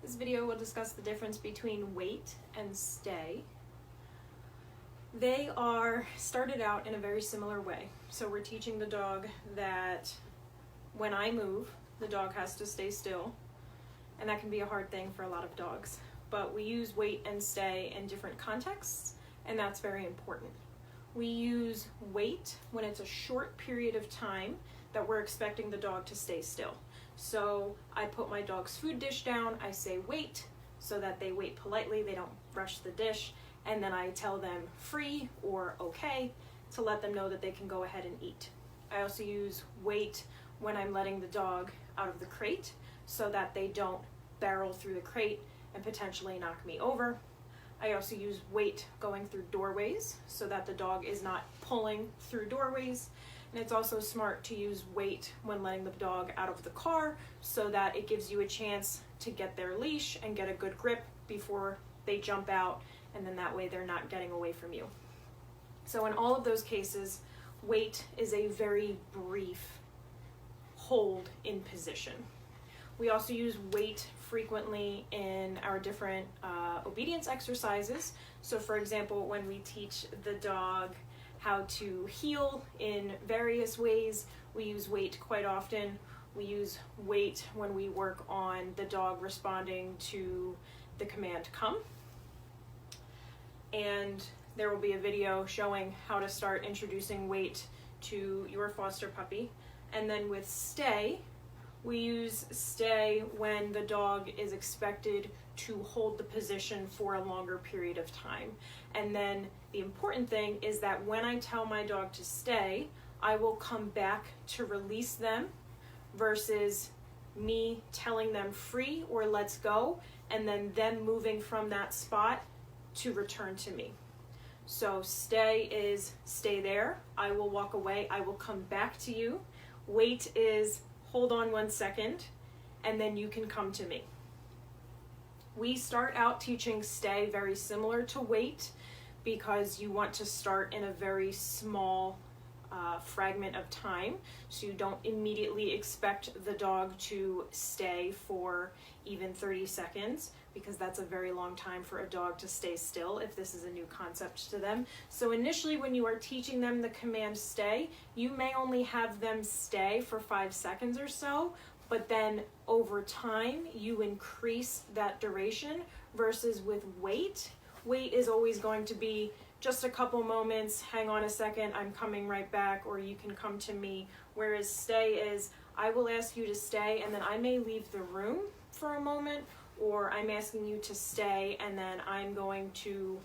This video will discuss the difference between wait and stay. They are started out in a very similar way. So we're teaching the dog that when I move, the dog has to stay still. And that can be a hard thing for a lot of dogs. But we use wait and stay in different contexts, and that's very important. We use wait when it's a short period of time that we're expecting the dog to stay still. So I put my dog's food dish down, I say wait, so that they wait politely, they don't rush the dish, and then I tell them free or okay to let them know that they can go ahead and eat. I also use wait when I'm letting the dog out of the crate so that they don't barrel through the crate and potentially knock me over. I also use wait going through doorways so that the dog is not pulling through doorways. And it's also smart to use wait when letting the dog out of the car so that it gives you a chance to get their leash and get a good grip before they jump out, and then that way they're not getting away from you. So in all of those cases, wait is a very brief hold in position. We also use wait frequently in our different obedience exercises. So for example, when we teach the dog how to heel in various ways, we use wait quite often. We use wait when we work on the dog responding to the command come. And there will be a video showing how to start introducing wait to your foster puppy. And then with stay, we use stay when the dog is expected to hold the position for a longer period of time. And then the important thing is that when I tell my dog to stay, I will come back to release them versus me telling them free or let's go, and then them moving from that spot to return to me. So stay is stay there, I will walk away, I will come back to you. Wait is hold on 1 second, and then you can come to me. We start out teaching stay very similar to wait because you want to start in a very small fragment of time, so you don't immediately expect the dog to stay for even 30 seconds because that's a very long time for a dog to stay still if this is a new concept to them. So initially when you are teaching them the command stay, you may only have them stay for 5 seconds or so, but then over time you increase that duration versus with wait. Wait is always going to be just a couple moments, hang on a second, I'm coming right back, or you can come to me. Whereas stay is, I will ask you to stay and then I may leave the room for a moment, or I'm asking you to stay and then I'm going to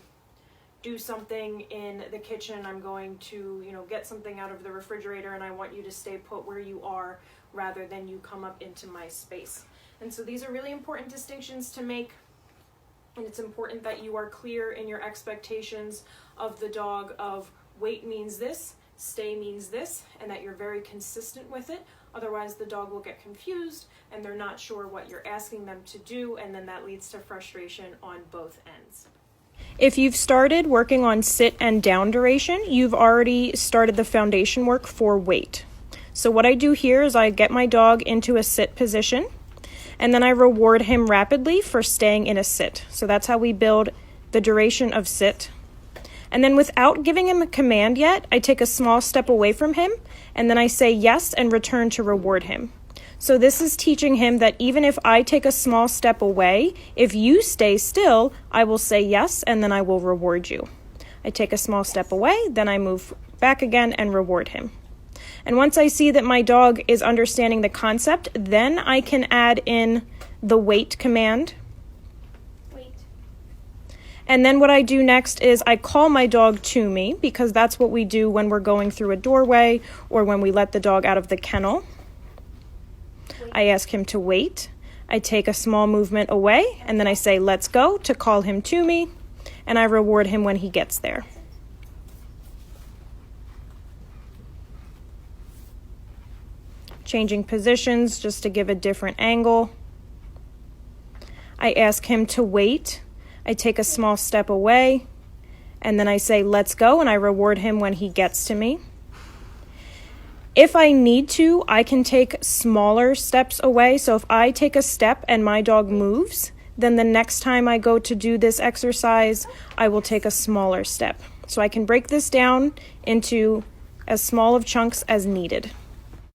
do something in the kitchen, I'm going to, get something out of the refrigerator and I want you to stay put where you are rather than you come up into my space. And so these are really important distinctions to make, and it's important that you are clear in your expectations of the dog of wait means this, stay means this, and that you're very consistent with it. Otherwise the dog will get confused and they're not sure what you're asking them to do, and then that leads to frustration on both ends. If you've started working on sit and down duration, you've already started the foundation work for wait. So what I do here is I get my dog into a sit position, and then I reward him rapidly for staying in a sit. So that's how we build the duration of sit. And then without giving him a command yet, I take a small step away from him, and then I say yes and return to reward him. So this is teaching him that even if I take a small step away, if you stay still, I will say yes, and then I will reward you. I take a small step away, then I move back again and reward him. And once I see that my dog is understanding the concept, then I can add in the wait command. Wait. And then what I do next is I call my dog to me, because that's what we do when we're going through a doorway or when we let the dog out of the kennel. Wait. I ask him to wait. I take a small movement away, and then I say let's go to call him to me, and I reward him when he gets there. Changing positions just to give a different angle. I ask him to wait. I take a small step away, and then I say let's go, and I reward him when he gets to me. If I need to, I can take smaller steps away. So if I take a step and my dog moves, then the next time I go to do this exercise, I will take a smaller step. So I can break this down into as small of chunks as needed.